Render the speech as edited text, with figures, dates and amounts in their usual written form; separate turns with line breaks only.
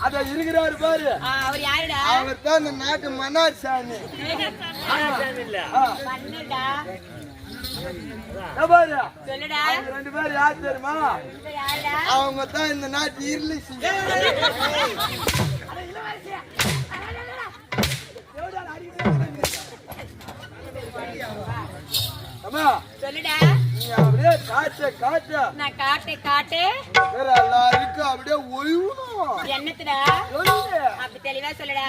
அத இருக்கிறாரு பாரு,
அவர் யாருடா?
அவர் தான் இந்த நாட்டு மன்னார் சாமி. ரெண்டு பேரும் யார் தெரியுமா? அவங்க தான் இந்த நாட்டு இருளி.
சொல்லுடா.
நீ அப்படியே காட்டு காட்டு.
நான் காட்டு காட்டு.
எல்லாருக்கும் அப்படியே ஒய்வுணும்.
என்னத்துடா? அப்படி தெளிவா சொல்லுடா.